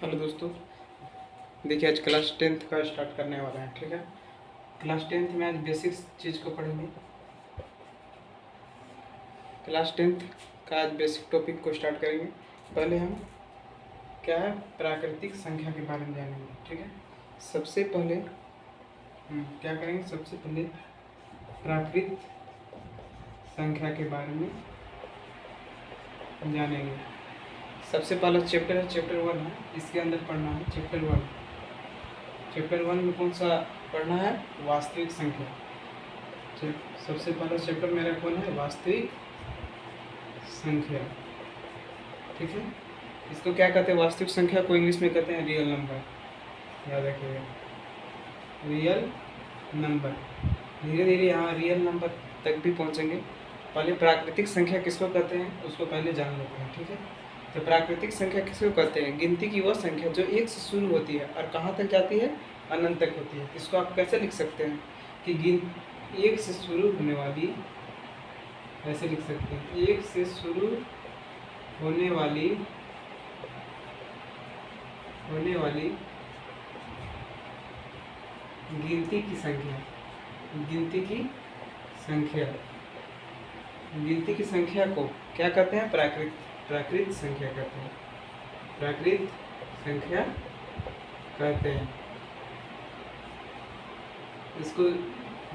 Hello दोस्तों, देखिए आज क्लास 10th का स्टार्ट करने वाला है। ठीक है, क्लास 10th में आज बेसिक्स चीज़ को पढ़ेंगे। क्लास 10th का आज बेसिक टॉपिक को स्टार्ट करेंगे। पहले हम क्या है प्राकृतिक संख्या के बारे में जानेंगे। ठीक है, सबसे पहले हम क्या करेंगे, सबसे पहले प्राकृतिक संख्या के बारे में जानेंगे। सबसे पहला चैप्टर है, चैप्टर 1 है, इसके अंदर पढ़ना है चैप्टर 1। चैप्टर 1 में कौन सा पढ़ना है? वास्तविक संख्या। सबसे पहला चैप्टर मेरा कौन है? वास्तविक संख्या। ठीक है, इसको क्या कहते हैं? वास्तविक संख्या को इंग्लिश में कहते हैं रियल नंबर। याद रखिएगा, रियल नंबर। धीरे धीरे यहाँ रियल नंबर तक भी पहुँचेंगे। पहले प्राकृतिक संख्या किसको कहते हैं उसको पहले जान लेते हैं। ठीक है, तो प्राकृतिक संख्या किसको कहते हैं? गिनती की वह संख्या जो 1 से शुरू होती है और कहाँ तक जाती है? अनंत तक होती है। इसको आप कैसे लिख सकते हैं कि 1 से शुरू होने वाली, ऐसे लिख सकते हैं, 1 से शुरू होने वाली गिनती की संख्या, गिनती की संख्या को क्या कहते हैं? प्राकृत संख्या कहते हैं। प्राकृत संख्या कहते हैं। इसको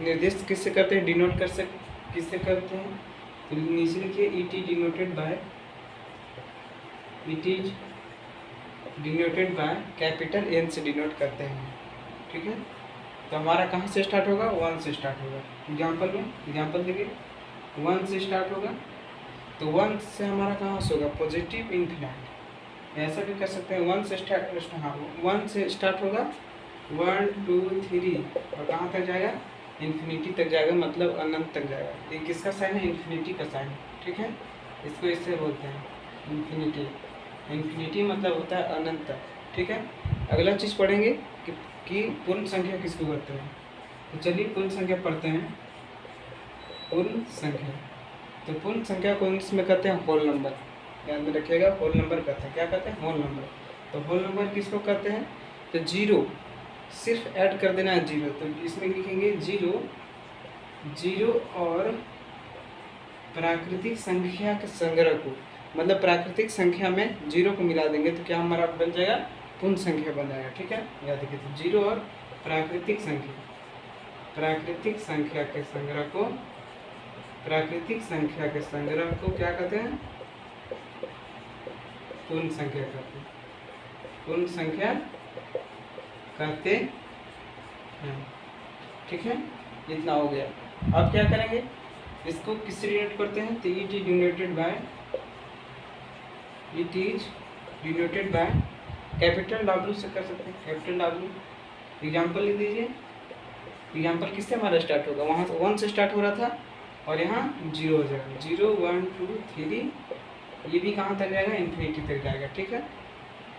निर्दिष्ट किससे करते हैं? डिनोट किससे करते हैं? तो नीचे लिखिए, it is denoted by capital N से डिनोट करते हैं। ठीक है, तो हमारा कहाँ से स्टार्ट होगा? 1 से स्टार्ट होगा। एग्जाम्पल देखिए, 1 से स्टार्ट होगा, तो 1 से हमारा कहाँ से होगा? Positive infinite. ऐसा भी कर सकते हैं, 1 से स्टार्ट होगा, 1 2 3 और कहाँ तक जाएगा? इन्फिनिटी तक जाएगा, मतलब अनंत तक जाएगा। ये किसका साइन है? इन्फिनिटी का साइन है। ठीक है, इसको इससे बोलते हैं इन्फिनिटी मतलब होता है अनंत तक। ठीक है, अगला चीज़ पढ़ेंगे कि पूर्ण संख्या किसको कहते हैं। तो चलिए पूर्ण संख्या पढ़ते हैं। पूर्ण संख्या, तो पूर्ण संख्या को इंग्लिश में कहते हैं होल नंबर। ध्यान में रखिएगा, होल नंबर कहते हैं। क्या कहते हैं? Whole number. तो होल नंबर किसको कहते हैं? तो 0 सिर्फ ऐड कर देना है 0, तो इसमें लिखेंगे 0 और प्राकृतिक संख्या के संग्रह को, मतलब प्राकृतिक संख्या में 0 को मिला देंगे तो क्या हमारा बन जाएगा? पूर्ण संख्या बन जाएगा। ठीक है, याद रखिए, तो 0 और प्राकृतिक संख्या के संग्रह को क्या कहते हैं? पूर्ण संख्या कहते हैं। पूर्ण संख्या कहते हैं। ठीक है, इतना हो गया। अब क्या करेंगे? इसको किससे डिनोट करते हैं? तो it is denoted by capital W से कर सकते हैं, कैपिटल W। एग्जाम्पल लिख दीजिए। एग्जाम्पल किससे हमारा स्टार्ट होगा? वहाँ से 1 से स्टार्ट हो रहा था और यहाँ 0 हो जाएगा। 0 1 2 3, ये भी कहाँ तक जाएगा? इन्फिनिटी तक जाएगा। ठीक है,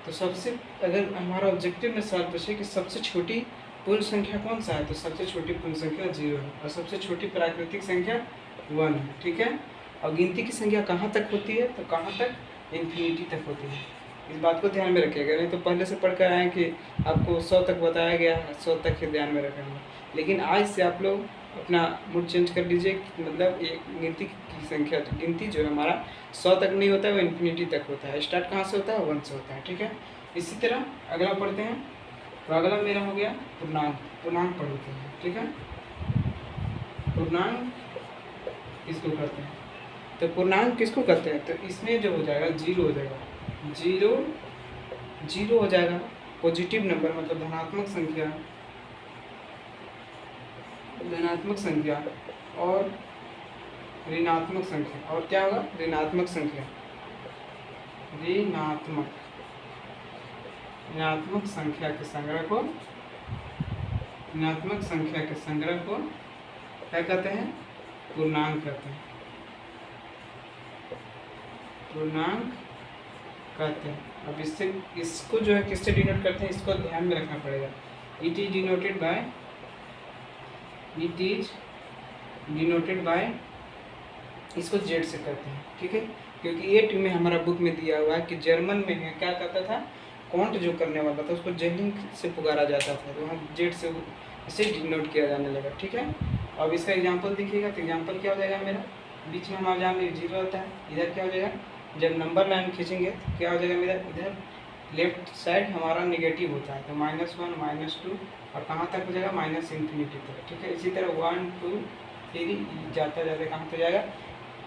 तो सबसे, अगर हमारा ऑब्जेक्टिव में सवाल पूछे कि सबसे छोटी पूर्ण संख्या कौन सा है, तो सबसे छोटी पूर्ण संख्या 0 है और सबसे छोटी प्राकृतिक संख्या 1 है। ठीक है, और गिनती की संख्या कहाँ तक होती है? तो कहाँ तक? इन्फिनिटी तक होती है। इस बात को ध्यान में रखिएगा, नहीं तो पहले से पढ़कर आए कि आपको 100 तक बताया गया है, 100 तक ही ध्यान में रखेंगे। लेकिन आज से आप लोग अपना मूड चेंज कर लीजिए, मतलब एक गिनती की संख्या, गिनती जो है हमारा 100 तक नहीं होता है, वो इन्फिनिटी तक होता है। स्टार्ट कहाँ से होता है? 1 से होता है। ठीक है, इसी तरह अगला पढ़ते हैं। तो अगला मेरा हो गया पूर्णांक पढ़ते हैं। ठीक है, पूर्णांक किसको कहते हैं? तो पूर्णांक किसको कहते हैं? तो इसमें जो हो जाएगा 0 हो जाएगा, 0 हो जाएगा। पॉजिटिव नंबर मतलब धनात्मक संख्या और ऋणात्मक संख्या, और क्या होगा? ऋणात्मक संख्या के संग्रह को क्या कहते हैं? पूर्णांक कहते हैं। अब इसको जो है किससे डिनोट करते हैं? इसको ध्यान में रखना पड़ेगा। इट इज डिनोटेड बाय इसको जेड से करते हैं। ठीक है, क्योंकि 8 में हमारा बुक में दिया हुआ है कि जर्मन में है, क्या कहता था? काउंट जो करने वाला था उसको जेलिंग से पुकारा जाता था, तो वहाँ जेड से इसे डिनोट किया जाने लगा। ठीक है, अब इसका एग्जांपल देखिएगा तो एग्जांपल क्या हो जाएगा मेरा, बीच में हमारा जहाँ जीरो होता है इधर क्या हो जाएगा, जब नंबर लाइन खींचेंगे तो क्या हो जाएगा मेरा, इधर लेफ्ट साइड हमारा नेगेटिव होता है, तो -1 -2 और कहाँ तक हो जाएगा, -इन्फिनिटी तक। ठीक है, इसी तरह 1 2 3 जाता जाता कहाँ तक जाएगा,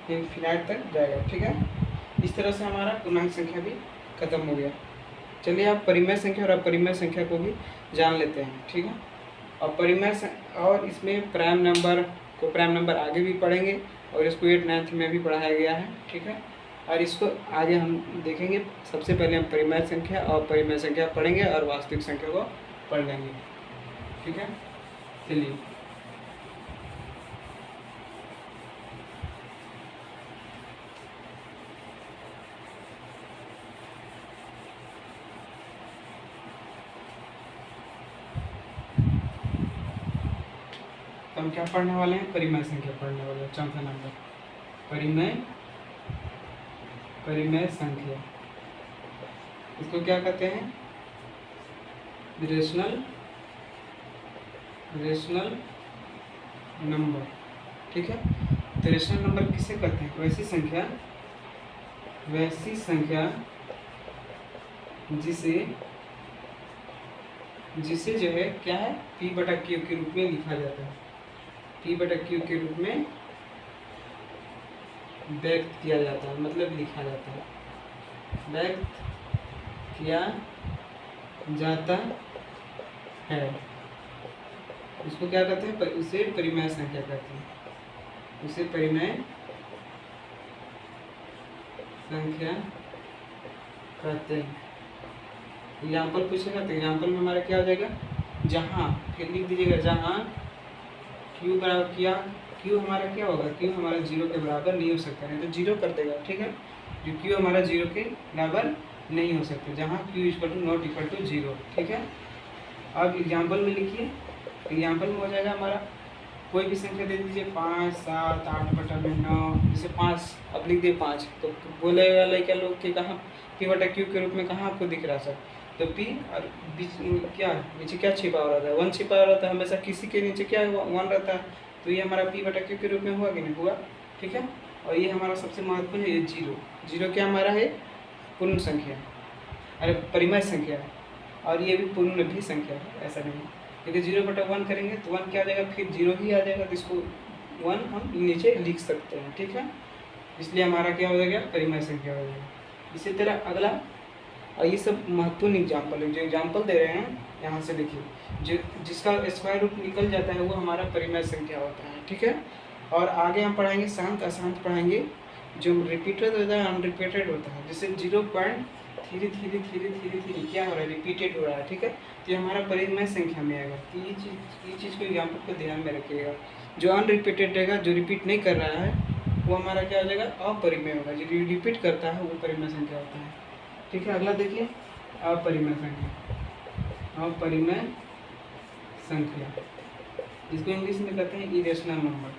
इन्फिनाइट तक जाएगा। ठीक है, इस तरह से हमारा पूर्णांक संख्या भी खत्म हो गया। चलिए आप परिमेय संख्या और अपरिमेय संख्या को भी जान लेते हैं। ठीक है, और परिमेय और इसमें प्राइम नंबर आगे भी पढ़ेंगे और इसको 8 9th में भी पढ़ाया गया है। ठीक है, और इसको आगे हम देखेंगे। सबसे पहले हम परिमेय संख्या और अपरिमेय संख्या पढ़ेंगे और वास्तविक संख्या को पढ़ लेंगे। ठीक है, चलिए तो हम क्या पढ़ने वाले हैं, परिमेय संख्या पढ़ने वाले हैं। चौथा नंबर परिमेय संख्या, इसको क्या कहते हैं, रेशनल नंबर। ठीक है, तो रेशनल नंबर किसे कहते हैं, वैसी संख्या जिसे जो है क्या है, P/Q के रूप में लिखा जाता है, P/Q के रूप में व्यक्त किया जाता है, मतलब लिखा जाता है, व्यक्त किया जाता है, उसको क्या कहते हैं, उसे परिमेय संख्या कहते हैं, उसे परिमेय संख्या कहते हैं। एग्जाम्पल पूछेगा तो एग्जाम्पल में हमारा क्या हो जाएगा, जहाँ फिर लिख दीजिएगा, जहाँ Q बराबर किया, Q हमारा क्या होगा, Q हमारा 0 के बराबर नहीं हो सकता, नहीं तो 0 कर देगा। ठीक है, जो Q हमारा 0 के बराबर नहीं हो सकता, जहाँ Q = 0। ठीक है, अब एग्जाम्पल में लिखिए, एग्जाम्पल में हो जाएगा हमारा कोई भी संख्या दे दीजिए, 5 7 8/9, जैसे 5 अब लिख दिए 5, तो बोलेगा लड़का लोग कि कहाँ P/Q के रूप में कहाँ आपको दिख रहा सर, तो P और बीच क्या नीचे क्या छिपा हुआ रहता है, 1 छिपा हुआ रहता है, हमेशा किसी के नीचे क्या 1 रहता है, तो ये हमारा P/Q के रूप में हुआ कि नहीं हुआ। ठीक है, और ये हमारा सबसे महत्वपूर्ण है, ये 0 क्या हमारा है, पूर्ण संख्या, अरे परिमेय संख्या है, और ये भी पूर्ण भी संख्या है, ऐसा नहीं, क्योंकि 0/1 करेंगे तो 1 क्या आ जाएगा, फिर 0 ही आ जाएगा, तो इसको 1 हम नीचे लिख सकते हैं। ठीक है, इसलिए हमारा क्या हो जाएगा, परिमेय संख्या हो जाएगा। इसी तरह अगला, और ये सब महत्वपूर्ण एग्जाम्पल है, जो एग्जाम्पल दे रहे हैं यहाँ से देखिए, जो जिसका स्क्वायर रूट निकल जाता है वो हमारा परिमेय संख्या होता है। ठीक है, और आगे हम पढ़ाएंगे शांत अशांत पढ़ाएंगे, जो रिपीटेड होता है अनरिपीटेड होता है, जैसे 0.33 क्या हो रहा है, रिपीटेड हो रहा है। ठीक है, तो ये हमारा परिमेय संख्या में आएगा। तो ये चीज़ को एग्जाम्पल को ध्यान में रखिएगा, जो अनरिपीटेड रहेगा, जो रिपीट नहीं कर रहा है वो हमारा क्या हो जाएगा, अपरिमेय होगा, जो रिपीट करता है वो परिमेय संख्या होता है। ठीक है, अगला देखिए, अपरिमेय संख्या, इसको इंग्लिश में कहते हैं इरेशनल नंबर,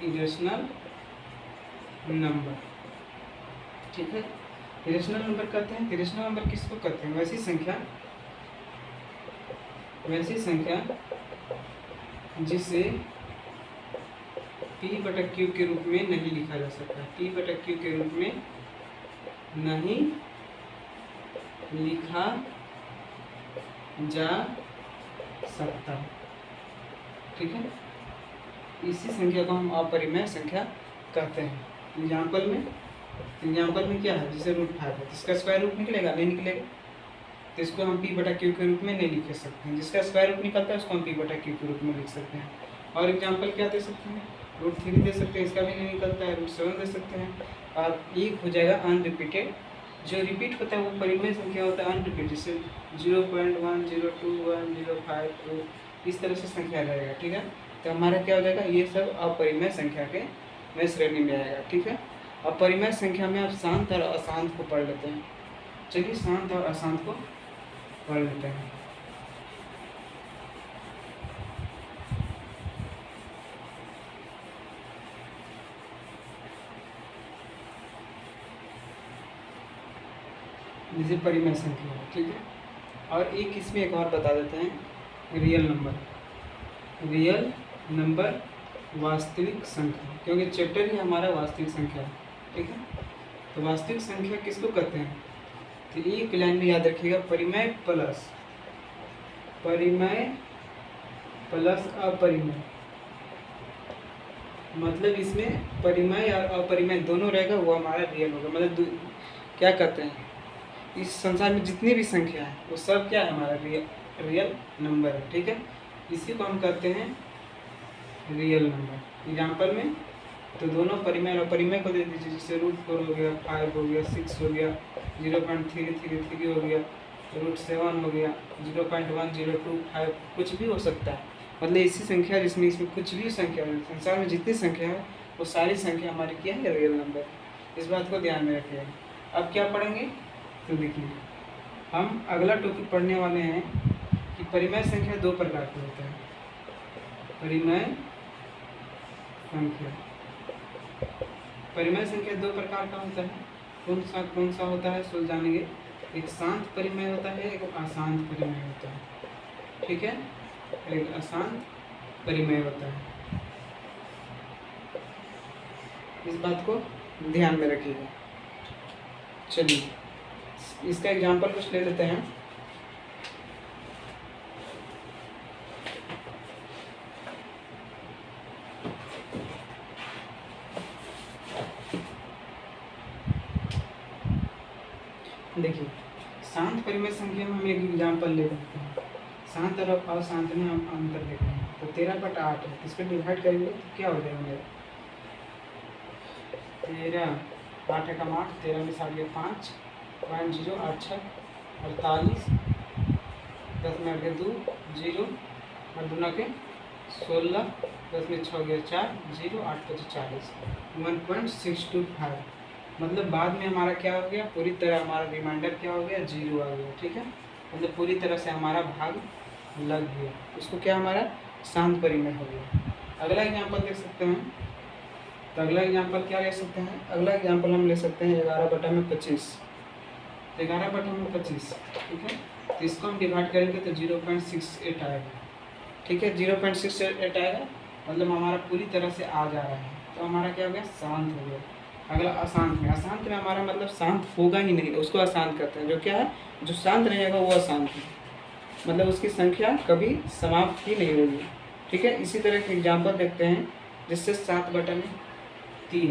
इरेशनल नंबर। ठीक है, इरेशनल नंबर कहते हैं, इरेशनल नंबर किसको कहते हैं, वैसी संख्या जिसे P/Q के रूप में नहीं लिखा जा सकता, P/Q के रूप में नहीं लिखा जा सकता। ठीक है, इसी संख्या को हम अपरिमेय संख्या कहते हैं। एग्जाम्पल में क्या है, जैसे √5 है, जिसका स्क्वायर रूट निकलेगा, नहीं निकलेगा, तो इसको हम P/Q के रूप में नहीं लिख सकते हैं, जिसका स्क्वायर रूट निकलता है उसको हम P/Q के रूप में लिख सकते हैं। और एग्जाम्पल क्या दे सकते हैं, √3 दे सकते हैं, इसका भी नहीं निकलता है, √7 दे सकते हैं, और एक हो जाएगा अनरिपीटेड, जो रिपीट होता है वो परिमेय संख्या होता है, अनरिपीटेड, जैसे 0.1 0.2 1 0.5 2 इस तरह से संख्या रहेगा। ठीक है, तो हमारा क्या हो जाएगा, ये सब अपरिमेय संख्या के में श्रेणी में आएगा। ठीक है, अपरिमेय संख्या में आप शांत और अशांत को पढ़ लेते हैं। चलिए शांत और अशांत को पढ़ लेते हैं। जैसे परिमेय संख्या है, ठीक है। और एक इसमें एक और बता देते हैं, रियल नंबर वास्तविक संख्या, क्योंकि चैप्टर ही हमारा वास्तविक संख्या है, ठीक है। तो वास्तविक संख्या किसको कहते हैं, तो एक लाइन में याद रखिएगा, परिमेय प्लस अपरिमेय, मतलब इसमें परिमेय और अपरिमेय दोनों रहेगा, वो हमारा रियल होगा। मतलब क्या कहते हैं, इस संसार में जितनी भी संख्या है वो सब क्या है, हमारा रियल नंबर है, ठीक है। इसी को हम कहते हैं रियल नंबर। एग्जाम्पल में तो दोनों परिमेय और अपरिमेय को दे दीजिए, जैसे √4 हो गया, 5 हो गया, 6 हो गया, 0.333 हो गया, √7 हो गया, 0.1025, कुछ भी हो सकता है। मतलब ऐसी संख्या जिसमें इसमें कुछ भी संख्या है, संसार में जितनी संख्या है वो सारी संख्या हमारी क्या है, रियल नंबर। इस बात को ध्यान में रखिएगा। अब क्या पढ़ेंगे, तो देखिए हम अगला टॉपिक पढ़ने वाले हैं कि परिमेय संख्या दो प्रकार के होते हैं। परिमेय संख्या दो प्रकार का होता है। कौन सा होता है, सो जानेंगे। एक शांत परिमेय होता है, एक अशांत परिमेय होता है, ठीक है। एक अशांत परिमेय होता है, इस बात को ध्यान में रखिएगा। चलिए इसका एग्जाम्पल कुछ ले लेते हैं। देखिए शांत परिमेय संख्या में हम एक एग्जाम्पल ले लेते हैं। शांत और अशांत में हम अंतर देख रहे हैं। तो 13/8 है, इस पर डिवाइड करेंगे तो क्या हो जाएगा मेरा, 13 8 एकम 8, 13 में 5, 0.086 48, 10 में 8 2 0 और 2 के 16, 10 में 6 गया 4 0 8 5 40, 1.625। मतलब बाद में हमारा क्या हो गया, पूरी तरह हमारा रिमाइंडर क्या हो गया, 0 आ गया, ठीक है। मतलब पूरी तरह से हमारा भाग लग गया, उसको क्या हमारा शांत परिमेय हो गया। अगला एग्जाम्पल देख सकते हैं। तो अगला एग्जाम्पल क्या ले सकते हैं, अगला एग्जाम्पल हम ले सकते हैं 11/25, 11/25, ठीक है। तो इसको हम डिवाइड करेंगे तो 0.68 आएगा, ठीक है। 0.68 आएगा, मतलब हमारा पूरी तरह से आ जा रहा है, तो हमारा क्या हो गया, शांत हो गया। अगला अशांत में हमारा मतलब शांत होगा ही नहीं, उसको अशांत करते हैं। जो क्या है, जो शांत रहेगा वो अशांत है, मतलब उसकी संख्या कभी समाप्त ही नहीं होगी, ठीक है। इसी तरह के एग्जाम्पल देखते हैं, जिससे 7/3 है।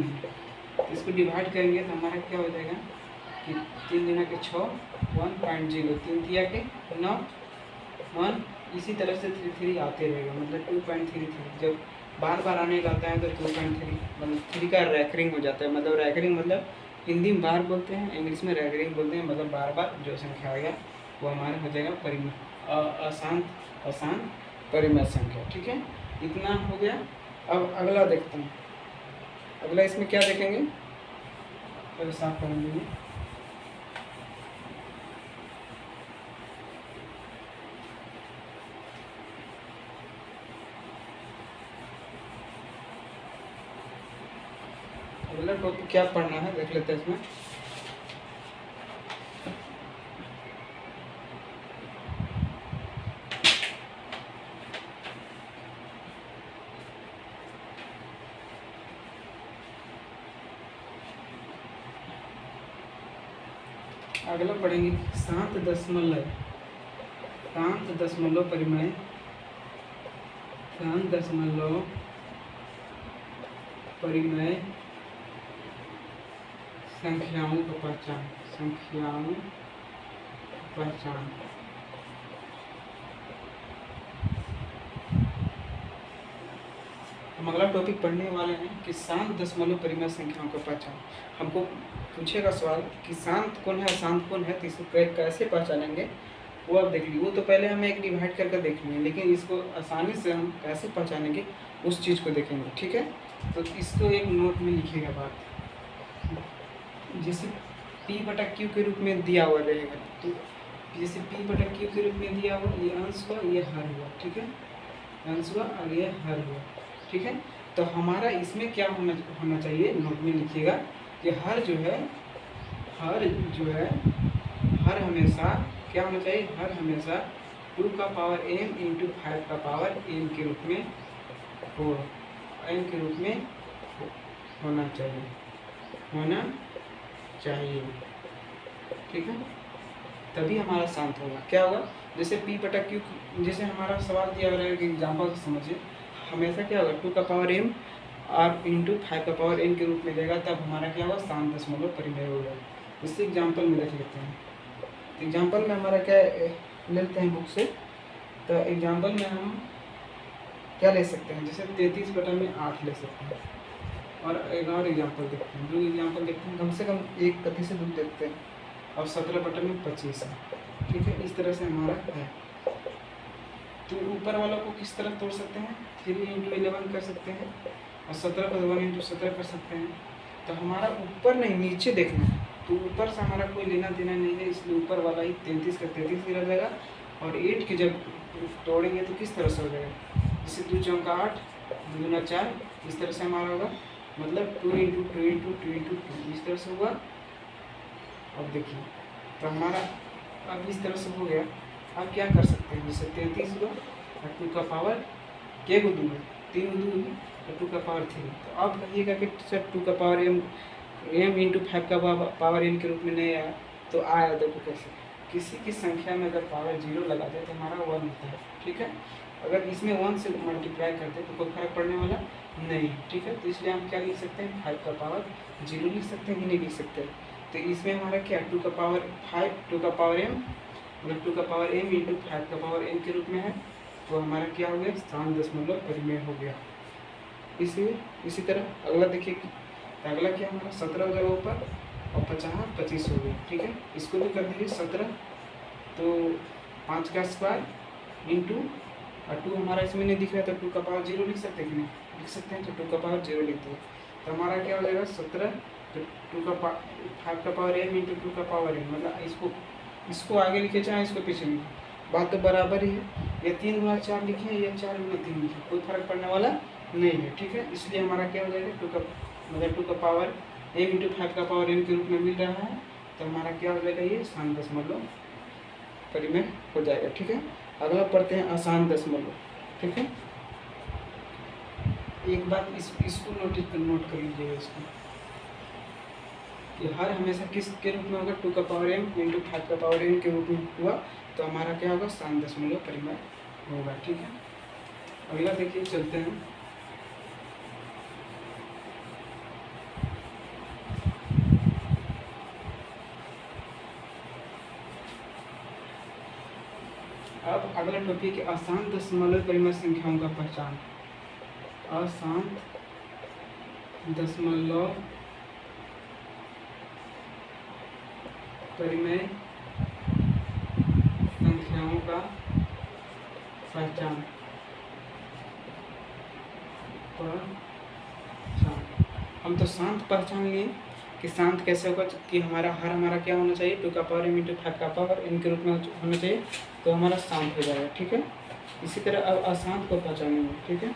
इसको डिवाइड करेंगे तो हमारा क्या हो जाएगा कि 3 गुना के 6 1.0, 3 तिया के 9 1, इसी तरह से 3 आते रहेगा, मतलब 2.33। जब बार बार आने का आता है तो 2.3 मतलब 3 का रैकरिंग हो जाता है। मतलब रैकरिंग मतलब हिंदी में बार बोलते हैं, इंग्लिश में रैकरिंग बोलते हैं। मतलब बार बार जो संख्या आएगा वो हमारा हो जाएगा परिमेय, अशांत परिमेय संख्या, ठीक है। इतना हो गया। अब अगला देखते हैं। अगला इसमें क्या देखेंगे, पहले साफ करेंगे। अगला टॉपिक क्या पढ़ना है देख लेते हैं इसमें। अगला पढ़ेंगे शांत दशमलव परिमेय, शांत दशमलव परिमेय संख्याओं की पहचान, हम अगला टॉपिक पढ़ने वाले हैं कि शांत दशमलव परिमेय संख्याओं का पहचान। हमको पूछेगा सवाल कि शांत कौन है, अशांत कौन है, तो इसको कैसे पहचानेंगे वो आप देख लीजिए। वो तो पहले हमें एक डिवाइड करके देख लेंगे, लेकिन इसको आसानी से हम कैसे पहचानेंगे उस चीज़ को देखेंगे, ठीक है। तो इसको एक नोट में लिखिएगा बात, जैसे P/Q के रूप में दिया हुआ रहेगा। तो जैसे P/Q के रूप में दिया हुआ, ये अंश हुआ, ये हर हुआ, ठीक है। अंश हुआ और ये हर हुआ, ठीक है। तो हमारा इसमें क्या होना चाहिए, नोट में लिखिएगा कि हर जो है हर हमेशा क्या होना चाहिए, हर हमेशा 2 का पावर m इंटू 5 का पावर m के रूप में होना चाहिए। ठीक है, तभी हमारा शांत होगा। क्या होगा, जैसे p बटा q, जैसे हमारा सवाल दिया हुआ है कि एग्जाम्पल से समझिए, हमेशा क्या होगा 2 का पावर m और इंटू 5 का पावर n के रूप में देगा, तब हमारा क्या होगा, शांत दशमलव परिमेय होगा। इसी एग्जाम्पल में देख लेते हैं। एग्जाम्पल में हमारा क्या लेते हैं बुक से, तो एग्जाम्पल में हम क्या ले सकते हैं, जैसे 33 बटा में 8 ले सकते हैं। और एक और एग्जाम्पल देखते हैं, 2 एग्जाम्पल देखते हैं, कम से कम एक कथी से 2 देखते हैं। और 17 बटा में 25 है। ठीक है, इस तरह से हमारा है। तो ऊपर वालों को किस तरह तोड़ सकते हैं, 3 इंटू 11 कर सकते हैं, और 17 को 1 इंटू 17 कर सकते हैं। तो हमारा ऊपर नहीं नीचे देखना है, तो ऊपर से हमारा कोई लेना देना नहीं है, इसलिए ऊपर वाला ही 33 का 33 ही रह जाएगा। और 8 के जब तोड़ेंगे तो किस तरह से हो जाएगा, जैसे 2 चौका 8, 2 गुना 4, इस तरह से हमारा होगा, मतलब 2 इंटू 2 इंटू 2 इंटू 2 इस तरह से हुआ। अब देखिए, तो हमारा अब इस तरह से हो गया। अब क्या कर सकते हैं, जैसे 33 हुआ और 2 का पावर क्या को 2 है, 3 2 और 2 का पावर 3। तो अब कहिएगा कि सर 2 का पावर m इंटू 5 का पावर m के रूप में नहीं आया, तो आया। देखो कैसे, किसी की संख्या में अगर पावर 0 लगा दे तो हमारा 1 होता है। ठीक है, अगर इसमें 1 से मल्टीप्लाई करते तो कोई फर्क पड़ने वाला नहीं है। ठीक है, तो इसलिए हम क्या लिख सकते हैं, 5 का पावर 0 लिख सकते हैं कि नहीं लिख सकते। तो इसमें हमारा क्या 2 का पावर 5, 2 का पावर m, मतलब 2 का पावर m इंटू 5 का पावर n के रूप में है, तो हमारा क्या हो गया, शांत दशमलव परिमेय हो गया। इसलिए इसी तरह अगला देखिए, तो अगला क्या हमारा 17 हो जाएगा ऊपर, और 50 25 हो गया। ठीक है, इसको भी कर दीजिए 17, तो 5 का स्क्वायर इंटू, और 2 हमारा इसमें नहीं दिख रहा है, तो 2 का पावर 0 लिख सकते हैं कि नहीं लिख सकते हैं, तो 2 का पावर 0 लिखते हैं। तो हमारा क्या हो जाएगा 17, तो 2 का 5 का पावर m इंटू 2 का पावर n, मतलब इसको आगे लिखे चाहे इसको पीछे लिखे, बात तो बराबर ही है। या 3 गुना 4 लिखे या 4 गुना 3 लिखे, कोई फर्क पड़ने वाला नहीं है। ठीक है, इसलिए हमारा क्या हो जाएगा 2 का मतलब 2 का पावर m इंटू 5 का पावर n के रूप में मिल रहा है, तो हमारा क्या हो जाएगा, ये शांत दशमलव परिमेय हो जाएगा। ठीक है, अगला पढ़ते हैं आसान दशमलव। ठीक है, एक बात इसको नोट कर लीजिएगा, इसको कि हर हमेशा किस के रूप में होगा, 2 का पावर m इंटू 5 का पावर n के रूप में हुआ, तो हमारा क्या होगा, शांत दशमलव परिमेय होगा। ठीक है, अगला देखिए, चलते हैं। अब अगला टॉपिक है आसान दशमलव परिमेय संख्याओं का पहचान। आसान दशमलव परिमेय संख्याओं का पहचान। हम तो शांत पहचान लिए कि शांत कैसे होगा, कि हमारा क्या होना चाहिए, 2 का पावर m इंटू 5 का पावर n के रूप में होना चाहिए, तो हमारा शांत हो जाएगा। ठीक है, इसी तरह अब अशांत को पहचानेंगे। ठीक है,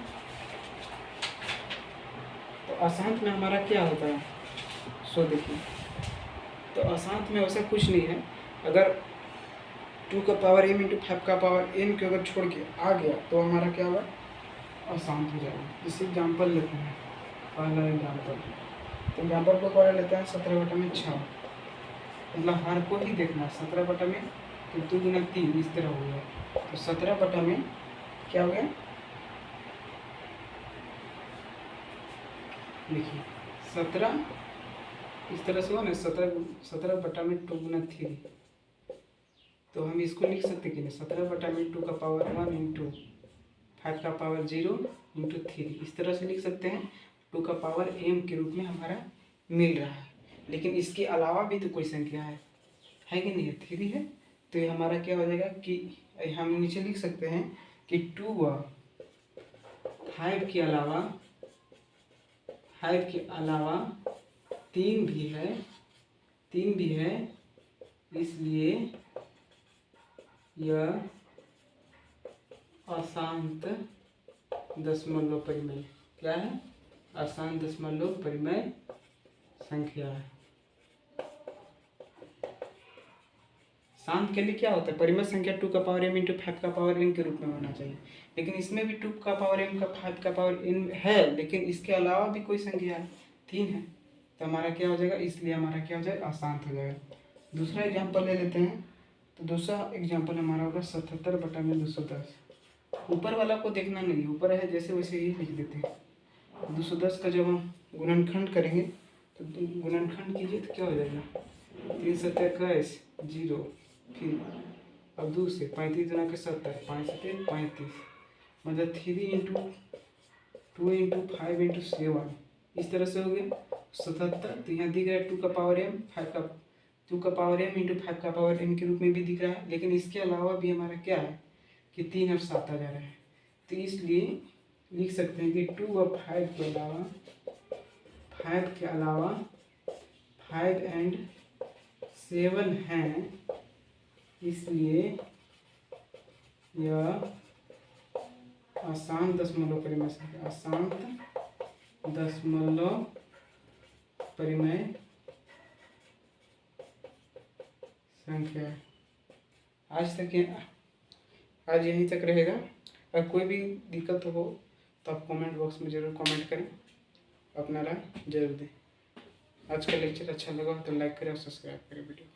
तो अशांत में हमारा क्या होता है, सो देखिए, तो अशांत में वैसा कुछ नहीं है। अगर 2 का पावर m इंटू 5 का पावर n के अगर छोड़ के आ गया, तो हमारा क्या होगा, अशांत हो जाएगा। इसी एग्जाम्पल लेते हैं, पहला एग्जाम्पल, तो एग्जाम्पल को पढ़ लेते हैं। 17 बटा में 6, मतलब हर को ही देखना है। 17 बटा में तो 2 गुना 3 इस तरह हो गया, तो 17 बटा में क्या हो गया, देखिए 17 इस तरह से हुआ ना, 17 बटा में 2 गुना 3, तो हम इसको लिख सकते कि नहीं, 17 बटा में 2 का पावर 1 इंटू 5 का पावर 0 इंटू 3, इस तरह से लिख सकते हैं। 2 का पावर m के रूप में हमारा मिल रहा है, लेकिन इसके अलावा भी तो कोई संख्या है कि नहीं है, 3 है। तो ये हमारा क्या हो जाएगा कि हम नीचे लिख सकते हैं कि 2 व 5 के अलावा 3 भी है, इसलिए यह अशांत दशमलव परिमेय क्या है, अशांत दशमलव परिमेय संख्या है। शांत के लिए क्या होता है, परिमेय संख्या 2 का पावर m इंटू 5 का पावर n के रूप में होना चाहिए, लेकिन इसमें भी 2 का पावर m का 5 का पावर n है, लेकिन इसके अलावा भी कोई संख्या है 3 है, तो हमारा क्या हो जाएगा, इसलिए हमारा क्या हो जाएगा, अशांत हो जाएगा। दूसरा एग्जाम्पल ले लेते हैं। तो दूसरा एग्जाम्पल हमारा होगा 77 बटा में 210। ऊपर वाला को देखना नहीं, ऊपर है जैसे वैसे ही लिख देते हैं। 210 का जब हम गुणनखंड करेंगे तो गुणनखंड कीजिए तो क्या हो जाएगा, 3 सत्तर 21 जीरो, फिर अब 2 से 35 गुना के 70, 5 सत्तर 35, मतलब 3 इंटू 2 इंटू 5 इंटू 7, इस तरह से हो गया 77। तो यहाँ दिख रहा है 2 का पावर m 5 का 2 का पावर m इंटू 5 का पावर n के रूप में भी दिख रहा है, लेकिन इसके अलावा भी हमारा क्या है कि 3 और 7 आ जा रहा है। तो इसलिए लिख सकते हैं कि 2 और 5 के अलावा 5 एंड 7 हैं, इसलिए यह अशांत दशमलव परिमेय संख्या, अशांत दशमलव परिमेय संख्या। आज यहीं तक रहेगा। अगर कोई भी दिक्कत हो तो आप कमेंट बॉक्स में ज़रूर कमेंट करें, अपना राय जरूर दें। आज का लेक्चर अच्छा लगा तो लाइक करें और सब्सक्राइब करें वीडियो।